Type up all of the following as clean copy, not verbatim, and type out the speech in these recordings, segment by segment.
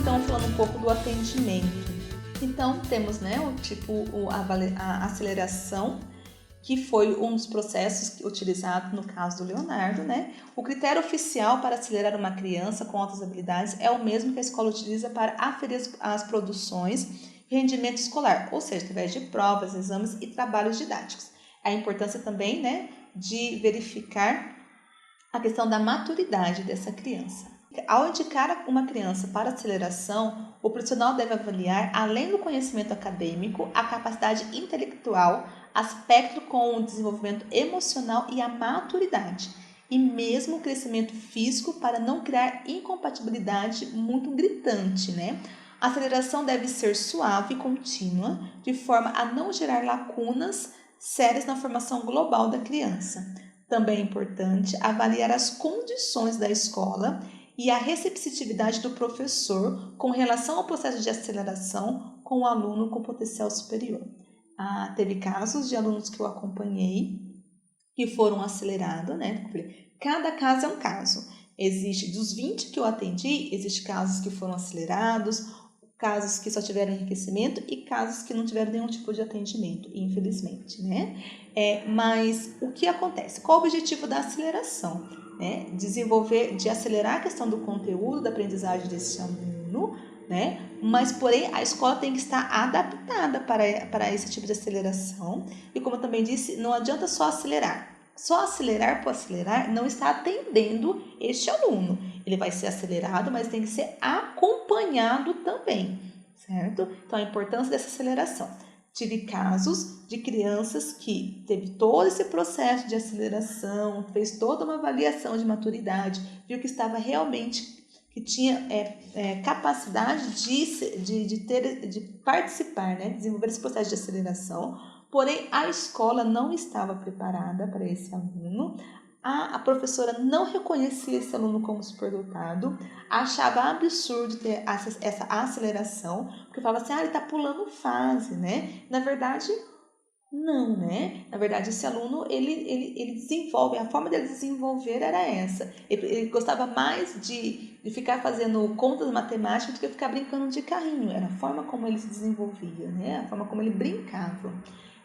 então falando um pouco do atendimento. Então temos, né, a aceleração, que foi um dos processos utilizados no caso do Leonardo, né? O critério oficial para acelerar uma criança com altas habilidades é o mesmo que a escola utiliza para aferir as produções e rendimento escolar, ou seja, através de provas, exames e trabalhos didáticos. A importância também, né, de verificar a questão da maturidade dessa criança. Ao indicar uma criança para aceleração, o profissional deve avaliar, além do conhecimento acadêmico, a capacidade intelectual, aspecto com o desenvolvimento emocional e a maturidade, e mesmo o crescimento físico para não criar incompatibilidade muito gritante, né? A aceleração deve ser suave e contínua, de forma a não gerar lacunas sérias na formação global da criança. Também é importante avaliar as condições da escola e a receptividade do professor com relação ao processo de aceleração com o aluno com potencial superior. Teve casos de alunos que eu acompanhei que foram acelerados, né? Cada caso é um caso. Existe, dos 20 que eu atendi, existem casos que foram acelerados, casos que só tiveram enriquecimento e casos que não tiveram nenhum tipo de atendimento, infelizmente, né? Mas o que acontece? Qual o objetivo da aceleração? De acelerar a questão do conteúdo, da aprendizagem desse aluno, né? Mas, porém, a escola tem que estar adaptada para esse tipo de aceleração. E como eu também disse, não adianta só acelerar. Só acelerar por acelerar não está atendendo este aluno. Ele vai ser acelerado, mas tem que ser acompanhado também, certo? Então, a importância dessa aceleração. Tive casos de crianças que teve todo esse processo de aceleração, fez toda uma avaliação de maturidade, viu que estava realmente, que tinha capacidade de participar, né, desenvolver esse processo de aceleração, porém a escola não estava preparada para esse aluno. A professora não reconhecia esse aluno como superdotado, achava absurdo ter essa aceleração, porque falava assim, ele está pulando fase, né? Na verdade, não, né? Na verdade, esse aluno, ele desenvolve, a forma dele desenvolver era essa. Ele gostava mais de ficar fazendo contas matemáticas do que ficar brincando de carrinho. Era a forma como ele se desenvolvia, né? A forma como ele brincava.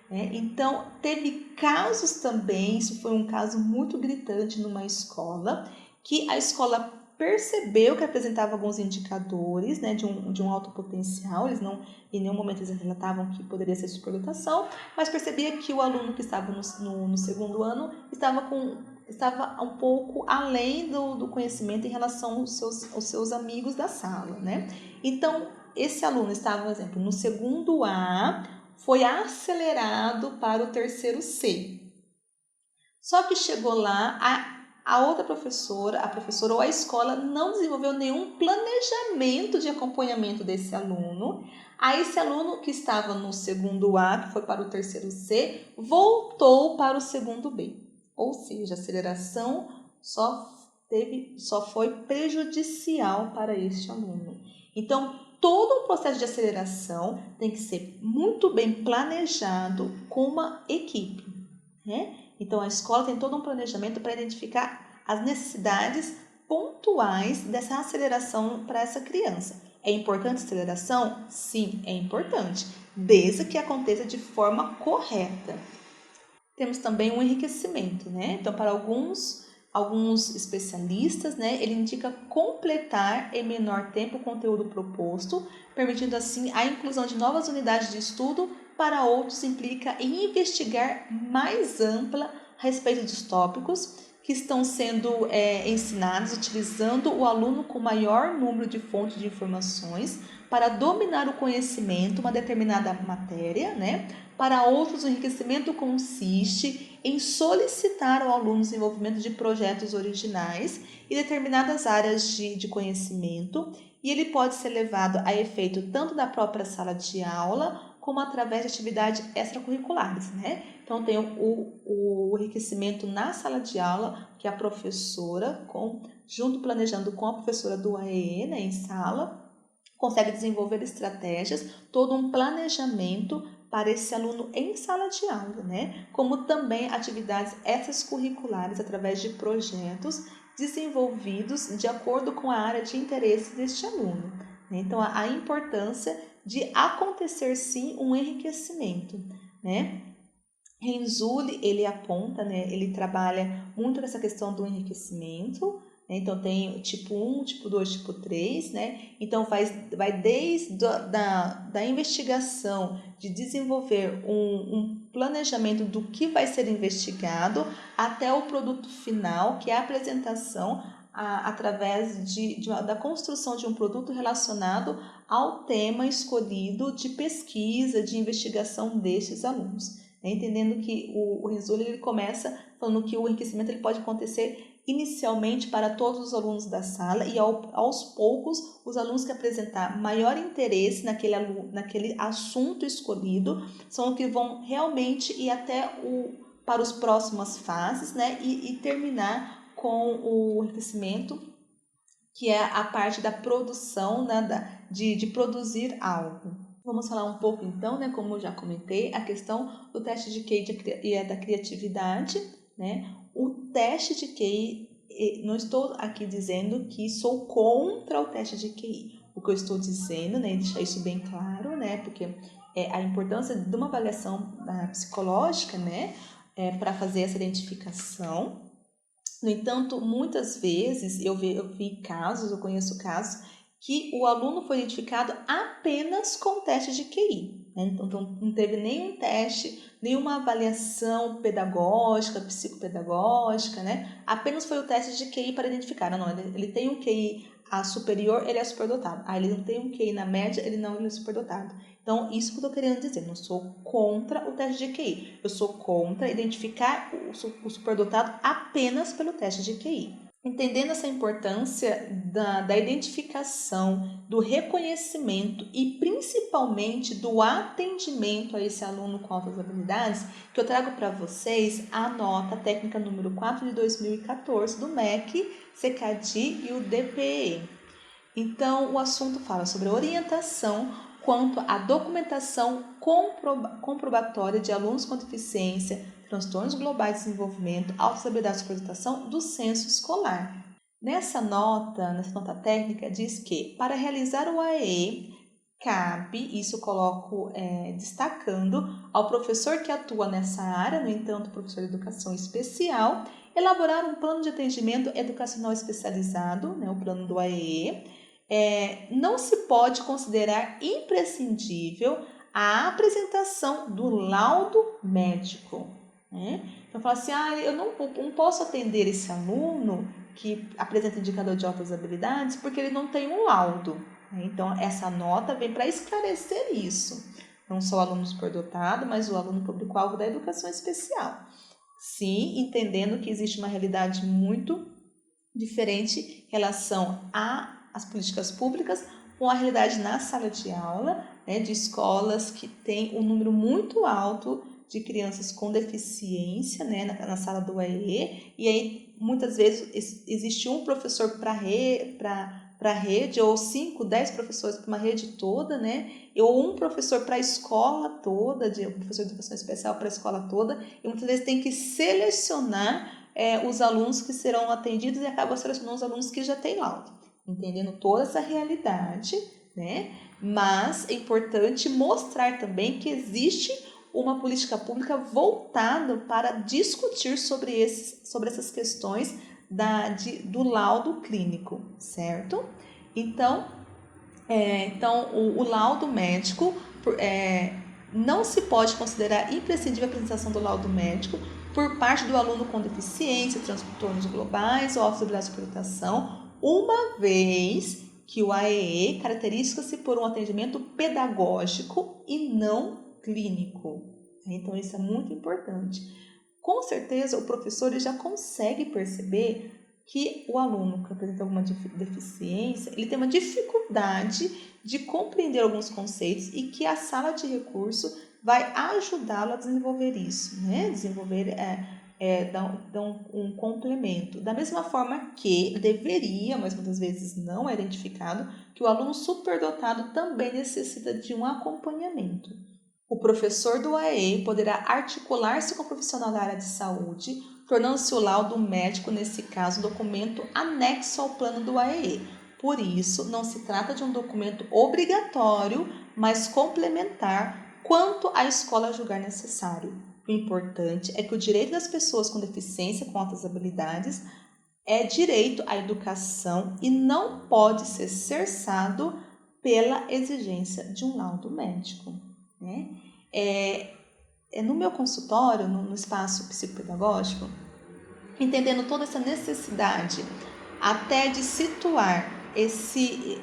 Então, teve casos também, isso foi um caso muito gritante numa escola, que a escola percebeu que apresentava alguns indicadores, né, de um alto potencial. Eles não, em nenhum momento eles relatavam que poderia ser superdotação, mas percebia que o aluno que estava no segundo ano estava um pouco além do conhecimento em relação aos seus amigos da sala, né? Então, esse aluno estava, por exemplo, no segundo A, foi acelerado para o terceiro C. Só que chegou lá, a outra professora, a professora ou a escola não desenvolveu nenhum planejamento de acompanhamento desse aluno. Aí esse aluno que estava no segundo A, que foi para o terceiro C, voltou para o segundo B. Ou seja, a aceleração só foi prejudicial para este aluno. Então, todo o processo de aceleração tem que ser muito bem planejado com uma equipe, né? Então, a escola tem todo um planejamento para identificar as necessidades pontuais dessa aceleração para essa criança. É importante a aceleração? Sim, é importante, desde que aconteça de forma correta. Temos também um enriquecimento, né? Então, para alguns especialistas, né, ele indica completar em menor tempo o conteúdo proposto, permitindo assim a inclusão de novas unidades de estudo. Para outros, implica em investigar mais ampla a respeito dos tópicos que estão sendo ensinados, utilizando o aluno com maior número de fontes de informações para dominar o conhecimento, uma determinada matéria, né? Para outros, o enriquecimento consiste em solicitar ao aluno o desenvolvimento de projetos originais e determinadas áreas de conhecimento, e ele pode ser levado a efeito tanto da própria sala de aula, como através de atividades extracurriculares, né? Então, tem o enriquecimento na sala de aula, que a professora, junto planejando com a professora do AEE, né, em sala, consegue desenvolver estratégias, todo um planejamento para esse aluno em sala de aula, né? Como também atividades extracurriculares através de projetos desenvolvidos de acordo com a área de interesse deste aluno. Então, a importância de acontecer sim um enriquecimento, né? Renzulli, ele aponta, né, ele trabalha muito nessa questão do enriquecimento, né? Então tem tipo 1, tipo 2, tipo 3, né? Então vai desde da investigação, de desenvolver um planejamento do que vai ser investigado, até o produto final, que é a apresentação através da construção de um produto relacionado ao tema escolhido de pesquisa, de investigação destes alunos. Entendendo que o Renzulli ele começa falando que o enriquecimento ele pode acontecer inicialmente para todos os alunos da sala e aos poucos os alunos que apresentar maior interesse naquele assunto escolhido são os que vão realmente ir até para as próximas fases, né, e terminar com o enriquecimento, que é a parte da produção, né, de produzir algo. Vamos falar um pouco então, né, como eu já comentei, a questão do teste de QI e da criatividade, né? O teste de QI, não estou aqui dizendo que sou contra o teste de QI. O que eu estou dizendo, né, deixar isso bem claro, né, porque a importância de uma avaliação psicológica, né, para fazer essa identificação. No entanto, muitas vezes eu conheço casos que o aluno foi identificado apenas com o teste de QI. Né? Então, não teve nenhum teste, nenhuma avaliação pedagógica, psicopedagógica, né? Apenas foi o teste de QI para identificar. Não, ele tem um QI superior, ele é superdotado. Ele não tem um QI na média, ele é superdotado. Então, isso que eu estou querendo dizer, não sou contra o teste de QI. Eu sou contra identificar o superdotado apenas pelo teste de QI. Entendendo essa importância da identificação, do reconhecimento e principalmente do atendimento a esse aluno com altas habilidades, que eu trago para vocês a nota técnica número 4 de 2014 do MEC, CKD e o DPE. Então, o assunto fala sobre a orientação quanto à documentação comprobatória de alunos com deficiência, transtornos globais de desenvolvimento, altas habilidades de superdatação do censo escolar. Nessa nota técnica, diz que para realizar o AEE, cabe, isso eu coloco destacando, ao professor que atua nessa área, no entanto, professor de educação especial, elaborar um plano de atendimento educacional especializado, né, o plano do AEE. Não se pode considerar imprescindível a apresentação do laudo médico. Né? Então, fala assim, eu não posso atender esse aluno que apresenta indicador de altas habilidades porque ele não tem um laudo. Então, essa nota vem para esclarecer isso. Não só o aluno superdotado, mas o aluno público-alvo da educação especial. Sim, entendendo que existe uma realidade muito diferente em relação às políticas públicas com a realidade na sala de aula, né, de escolas que tem um número muito alto de crianças com deficiência, né, na sala do AEE, e aí muitas vezes existe um professor para a rede, ou 5, 10 professores para uma rede toda, né, ou um professor para a escola toda, um professor de educação especial para a escola toda, e muitas vezes tem que selecionar os alunos que serão atendidos e acaba selecionando os alunos que já têm laudo, entendendo toda essa realidade, né? Mas é importante mostrar também que existe uma política pública voltada para discutir sobre essas questões do laudo clínico, certo? Então, o laudo médico não se pode considerar imprescindível a apresentação do laudo médico por parte do aluno com deficiência, transtornos globais ou altas habilidades de superdatação, uma vez que o AEE caracteriza-se por um atendimento pedagógico e não clínico. Então, isso é muito importante. Com certeza, o professor já consegue perceber que o aluno que apresenta alguma deficiência, ele tem uma dificuldade de compreender alguns conceitos e que a sala de recurso vai ajudá-lo a desenvolver isso, né? Dar um complemento. Da mesma forma que deveria, mas muitas vezes não é identificado, que o aluno superdotado também necessita de um acompanhamento. O professor do AEE poderá articular-se com o profissional da área de saúde, tornando-se o laudo médico, nesse caso, documento anexo ao plano do AEE, Por isso, não se trata de um documento obrigatório, mas complementar quanto a escola julgar necessário. O importante é que o direito das pessoas com deficiência com altas habilidades é direito à educação e não pode ser cerçado pela exigência de um laudo médico, né? No meu consultório, no espaço psicopedagógico, entendendo toda essa necessidade até de situar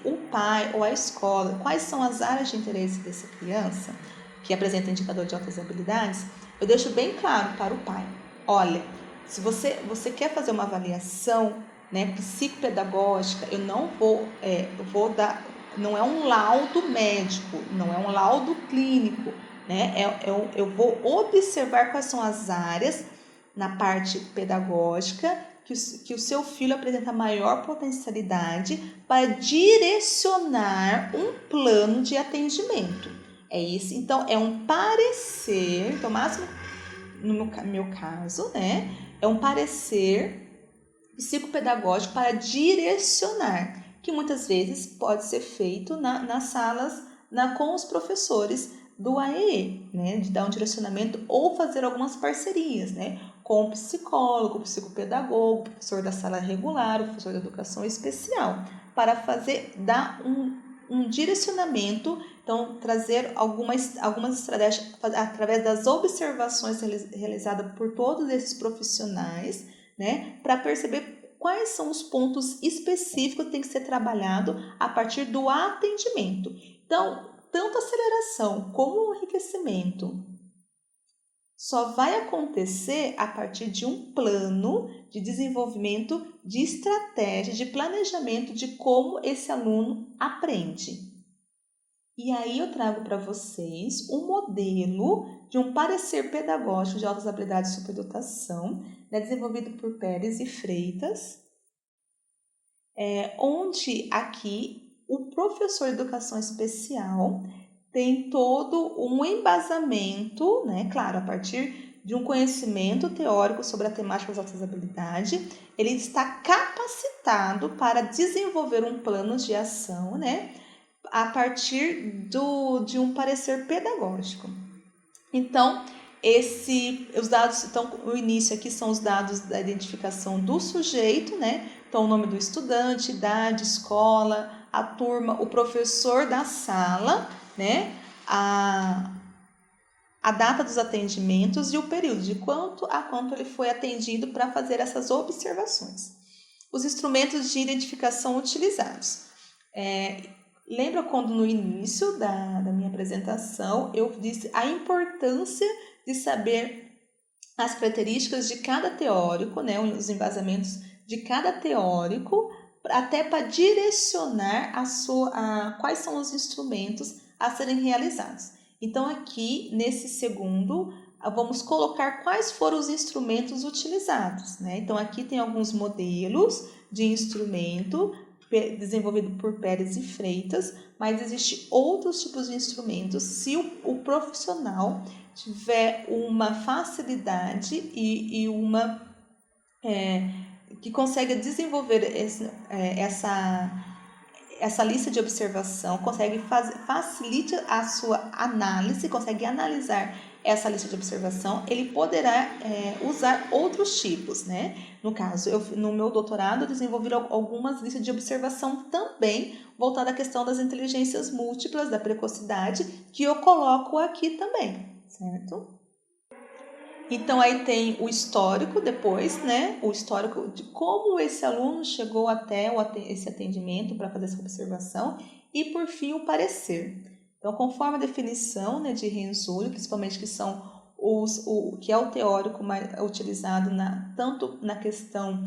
o pai ou a escola, quais são as áreas de interesse dessa criança que apresenta indicador de altas habilidades, eu deixo bem claro para o pai: olha, se você quer fazer uma avaliação, né, psicopedagógica, eu não vou dar, não é um laudo médico, não é um laudo clínico, né? Eu vou observar quais são as áreas na parte pedagógica que o seu filho apresenta maior potencialidade para direcionar um plano de atendimento. É isso. Então, é um parecer, então, máximo no meu caso, né? É um parecer psicopedagógico para direcionar, que muitas vezes pode ser feito nas salas com os professores do AEE, né? De dar um direcionamento ou fazer algumas parcerias, né? Com o psicólogo, o psicopedagogo, o professor da sala regular, o professor da educação especial, para dar um direcionamento, então trazer algumas estratégias através das observações realizadas por todos esses profissionais, né, para perceber quais são os pontos específicos que tem que ser trabalhado a partir do atendimento. Então, tanto a aceleração como o enriquecimento só vai acontecer a partir de um plano de desenvolvimento de estratégia, de planejamento de como esse aluno aprende. E aí eu trago para vocês um modelo de um parecer pedagógico de altas habilidades de superdotação, né, desenvolvido por Pérez e Freitas, onde aqui o professor de educação especial tem todo um embasamento, né, claro, a partir de um conhecimento teórico sobre a temática das altas habilidades, ele está capacitado para desenvolver um plano de ação, né, a partir de um parecer pedagógico. Então, os dados, então, o início aqui são os dados da identificação do sujeito, né? Então, o nome do estudante, idade, escola, a turma, o professor da sala, né? A data dos atendimentos e o período, de quanto a quanto ele foi atendido para fazer essas observações. Os instrumentos de identificação utilizados. Lembra quando no início da minha apresentação eu disse a importância de saber as características de cada teórico, né, os embasamentos de cada teórico, até para direcionar quais são os instrumentos a serem realizados. Então, aqui, nesse segundo, vamos colocar quais foram os instrumentos utilizados, né? Então, aqui tem alguns modelos de instrumento desenvolvido por Pérez e Freitas, mas existe outros tipos de instrumentos se o profissional tiver uma facilidade e uma que consegue desenvolver essa lista de observação, facilite a sua análise, consegue analisar essa lista de observação, ele poderá usar outros tipos, né? No caso, no meu doutorado, eu desenvolvi algumas listas de observação também voltada à questão das inteligências múltiplas, da precocidade, que eu coloco aqui também, certo? Então, aí tem o histórico depois, né? O histórico de como esse aluno chegou até esse atendimento para fazer essa observação e, por fim, o parecer. Então, conforme a definição, né, de Renzulli, principalmente que são que é o teórico mais utilizado tanto na questão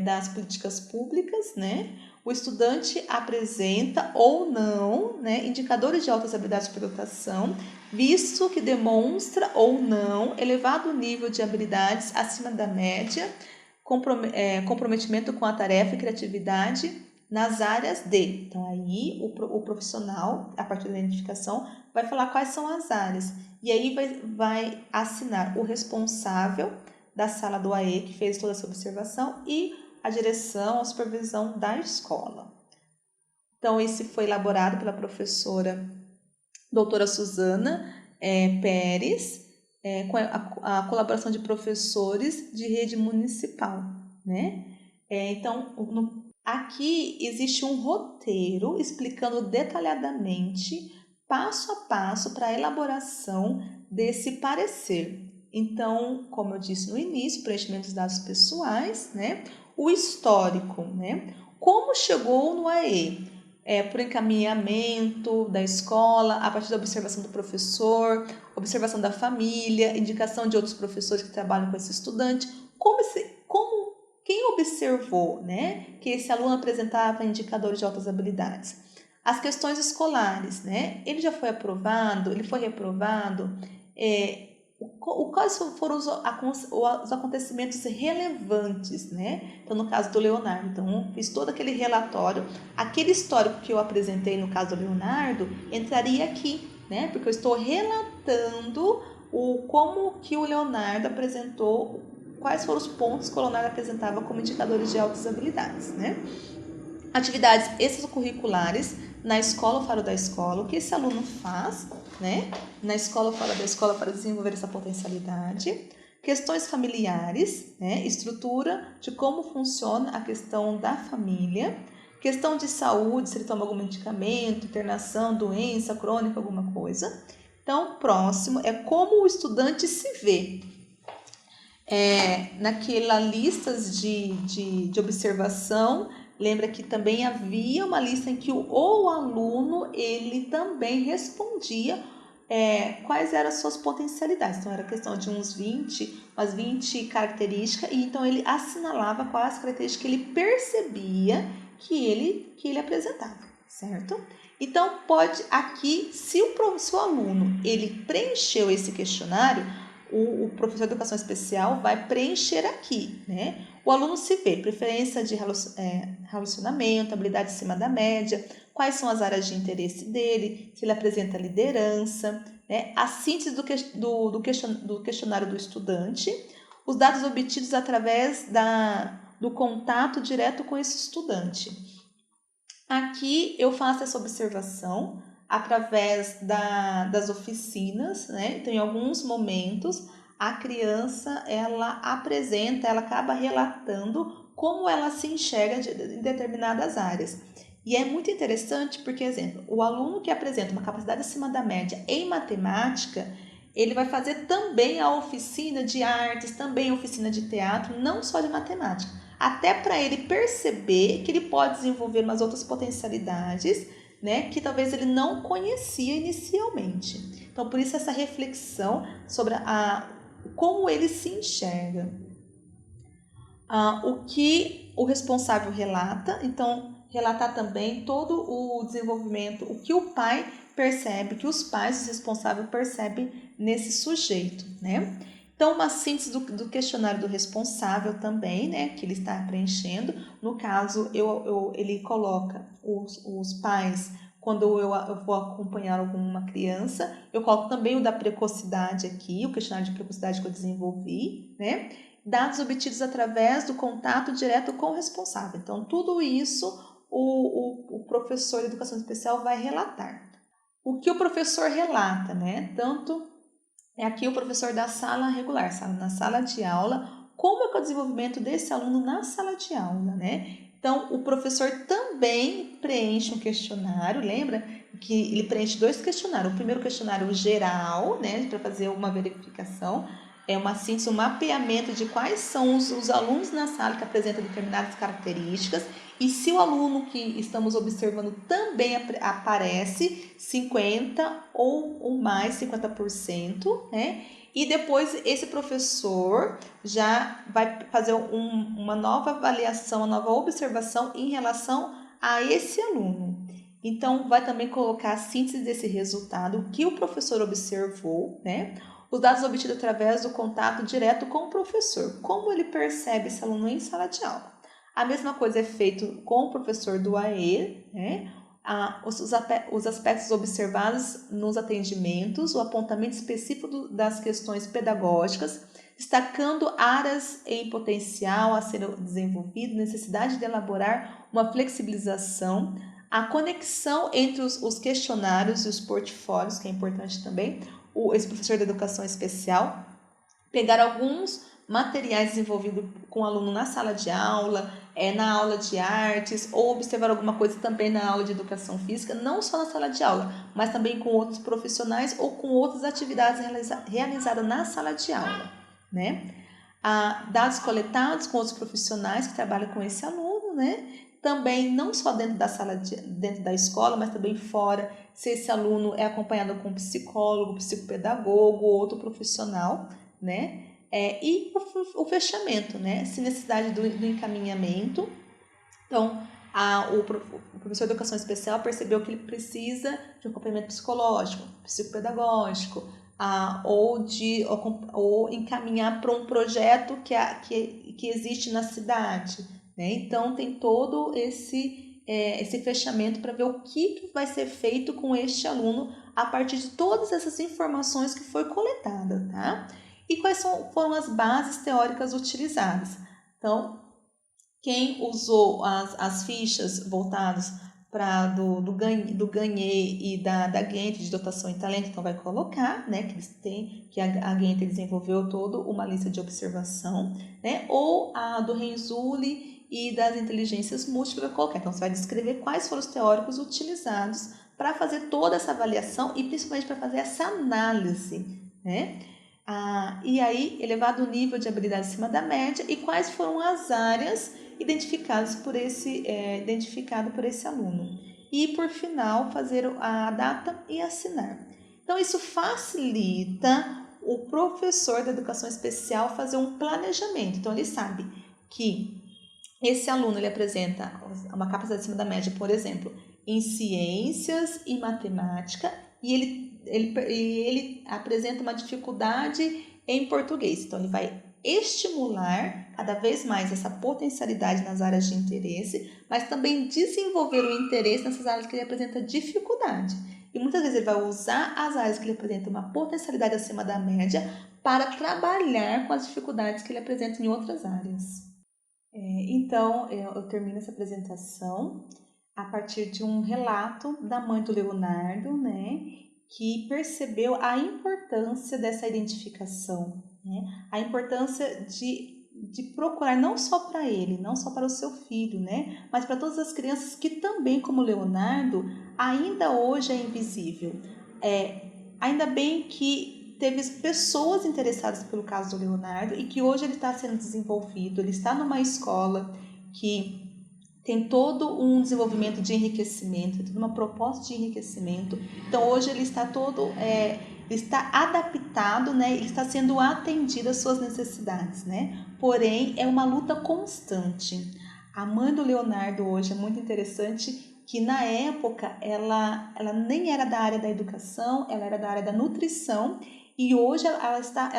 das políticas públicas, né? O estudante apresenta ou não, né, indicadores de altas habilidades de superdotação, visto que demonstra ou não elevado nível de habilidades acima da média, comprometimento com a tarefa e criatividade nas áreas de. Então, aí o profissional, a partir da identificação, vai falar quais são as áreas. E aí vai assinar o responsável da sala do AE, que fez toda essa observação, e a direção, a supervisão da escola. Então, esse foi elaborado pela professora doutora Suzana Pérez, com a colaboração de professores de rede municipal, né? Então, aqui existe um roteiro explicando detalhadamente, passo a passo, para a elaboração desse parecer. Então, como eu disse no início, preenchimento dos dados pessoais, né? O histórico, né? Como chegou no AE? Por encaminhamento da escola, a partir da observação do professor, observação da família, indicação de outros professores que trabalham com esse estudante, quem observou, né, que esse aluno apresentava indicadores de altas habilidades. As questões escolares, né, ele já foi aprovado, ele foi reprovado, quais foram os acontecimentos relevantes, né? Então, no caso do Leonardo, então, fiz todo aquele relatório, aquele histórico que eu apresentei no caso do Leonardo, entraria aqui, né? Porque eu estou relatando como que o Leonardo apresentou, quais foram os pontos que o Leonardo apresentava como indicadores de altas habilidades, né? Atividades extracurriculares na escola ou fora da escola, o que esse aluno faz, né? Na escola ou fora da escola para desenvolver essa potencialidade. Questões familiares, né? Estrutura de como funciona a questão da família. Questão de saúde, se ele toma algum medicamento, internação, doença crônica, alguma coisa. Então, próximo é como o estudante se vê. Naquela listas de observação, lembra que também havia uma lista em que o aluno ele também respondia quais eram as suas potencialidades. Então, era questão de umas 20 características, e então ele assinalava quais as características que ele percebia que ele apresentava, certo? Então, pode aqui, se o aluno ele preencheu esse questionário, o professor de educação especial vai preencher aqui, né? O aluno se vê, preferência de relacionamento, habilidade acima da média, quais são as áreas de interesse dele, se ele apresenta liderança, né? A síntese do questionário do estudante, os dados obtidos através do contato direto com esse estudante. Aqui eu faço essa observação através das oficinas, né? Então, em alguns momentos, a criança, ela acaba relatando como ela se enxerga em determinadas áreas. E é muito interessante porque, exemplo, o aluno que apresenta uma capacidade acima da média em matemática, ele vai fazer também a oficina de artes, também a oficina de teatro, não só de matemática. Até para ele perceber que ele pode desenvolver umas outras potencialidades, né, que talvez ele não conhecia inicialmente. Então, por isso essa reflexão sobre como ele se enxerga. O que o responsável relata, então, relatar também todo o desenvolvimento, o que o pai percebe, que os pais, os responsáveis, percebem nesse sujeito, né? Então, uma síntese do questionário do responsável também, né, que ele está preenchendo. No caso, ele coloca os pais, quando eu vou acompanhar alguma criança, eu coloco também o da precocidade aqui, o questionário de precocidade que eu desenvolvi, né? Dados obtidos através do contato direto com o responsável. Então, tudo isso o professor de educação especial vai relatar. O que o professor relata, né? Tanto aqui o professor da sala regular, na sala de aula, como é que é o desenvolvimento desse aluno na sala de aula, né? Então, o professor também preenche um questionário, lembra que ele preenche 2 questionários. O primeiro questionário geral, né, para fazer uma verificação, uma síntese, um mapeamento de quais são os alunos na sala que apresentam determinadas características, e se o aluno que estamos observando também aparece 50% ou mais 50%, né? E depois esse professor já vai fazer uma nova avaliação, uma nova observação em relação a esse aluno. Então, vai também colocar a síntese desse resultado, o que o professor observou, né? Os dados obtidos através do contato direto com o professor, como ele percebe esse aluno em sala de aula. A mesma coisa é feito com o professor do AE, né? Os aspectos observados nos atendimentos, o apontamento específico das questões pedagógicas, destacando áreas em potencial a ser desenvolvido, necessidade de elaborar uma flexibilização, A conexão entre os questionários e os portfólios, que é importante também. Esse professor de educação especial pegar alguns materiais desenvolvidos com o aluno na sala de aula, na aula de artes, ou observar alguma coisa também na aula de educação física, não só na sala de aula, mas também com outros profissionais ou com outras atividades realizadas na sala de aula, né? Dados coletados com outros profissionais que trabalham com esse aluno, né? Também não só dentro da dentro da escola, mas também fora, se esse aluno é acompanhado com um psicólogo, psicopedagogo ou outro profissional, né? E o fechamento, né? Se necessidade do encaminhamento. Então, o professor de educação especial percebeu que ele precisa de um acompanhamento psicológico, psicopedagógico, ou encaminhar para um projeto que existe na cidade, né? Então, tem todo esse fechamento para ver o que vai ser feito com este aluno a partir de todas essas informações que foi coletada, tá? E quais foram as bases teóricas utilizadas? Então, quem usou as fichas voltadas para do Ganhê e da Gantt de dotação e talento, então vai colocar, né, que a Gantt desenvolveu toda uma lista de observação, né, ou a do Renzulli e das inteligências múltiplas vai colocar. Então, você vai descrever quais foram os teóricos utilizados para fazer toda essa avaliação e principalmente para fazer essa análise, né? E aí, elevado o nível de habilidade acima da média e quais foram as áreas identificado por esse aluno. E, por final, fazer a data e assinar. Então, isso facilita o professor da educação especial fazer um planejamento. Então, ele sabe que esse aluno ele apresenta uma capacidade acima da média, por exemplo, em ciências e matemática, e ele apresenta uma dificuldade em português. Então, ele vai estimular cada vez mais essa potencialidade nas áreas de interesse, mas também desenvolver o interesse nessas áreas que ele apresenta dificuldade. E muitas vezes ele vai usar as áreas que ele apresenta uma potencialidade acima da média para trabalhar com as dificuldades que ele apresenta em outras áreas. Então, eu termino essa apresentação a partir de um relato da mãe do Leonardo, né, que percebeu a importância dessa identificação, né, a importância de procurar não só para ele, não só para o seu filho, né, mas para todas as crianças que também, como Leonardo, ainda hoje é invisível. Ainda bem que teve pessoas interessadas pelo caso do Leonardo e que hoje ele está sendo desenvolvido, ele está numa escola que tem todo um desenvolvimento de enriquecimento, toda uma proposta de enriquecimento. Então, hoje ele está ele está adaptado, né? Ele está sendo atendido às suas necessidades, né? Porém, é uma luta constante. A mãe do Leonardo hoje é muito interessante que na época ela nem era da área da educação, ela era da área da nutrição e hoje ela está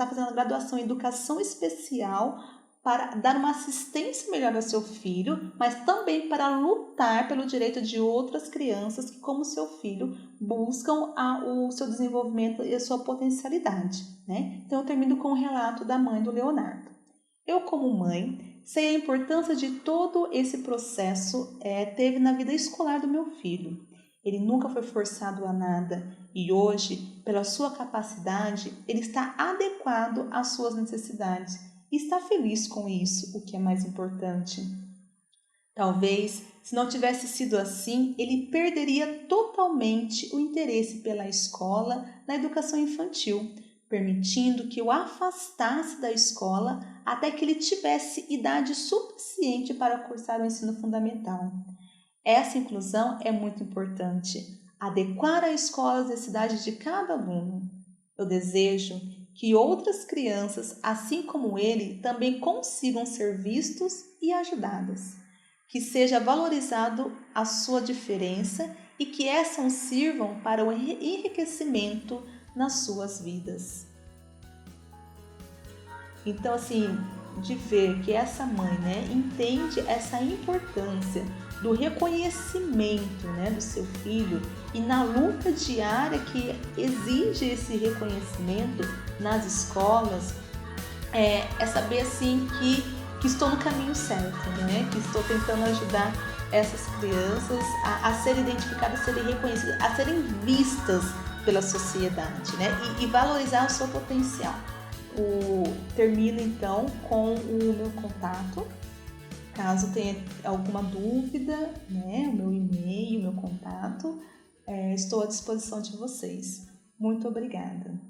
fazendo a graduação em educação especial para dar uma assistência melhor ao seu filho, mas também para lutar pelo direito de outras crianças que, como seu filho, buscam o seu desenvolvimento e a sua potencialidade, né? Então, eu termino com o relato da mãe do Leonardo. Eu, como mãe, sei a importância de todo esse processo teve na vida escolar do meu filho. Ele nunca foi forçado a nada e hoje, pela sua capacidade, ele está adequado às suas necessidades e está feliz com isso, o que é mais importante. Talvez, se não tivesse sido assim, ele perderia totalmente o interesse pela escola na educação infantil, permitindo que o afastasse da escola até que ele tivesse idade suficiente para cursar o ensino fundamental. Essa inclusão é muito importante, adequar a escola às necessidades de cada aluno. Eu desejo que outras crianças, assim como ele, também consigam ser vistos e ajudadas. Que seja valorizado a sua diferença e que essas sirvam para o enriquecimento nas suas vidas. Então, assim, de ver que essa mãe, né, entende essa importância do reconhecimento, né, do seu filho e na luta diária que exige esse reconhecimento nas escolas, é saber assim que estou no caminho certo, né, que estou tentando ajudar essas crianças a serem identificadas, a serem reconhecidas, a serem vistas pela sociedade, né? E valorizar o seu potencial. Termino então com o meu contato. Caso tenha alguma dúvida, né? O meu e-mail, o meu contato, estou à disposição de vocês. Muito obrigada.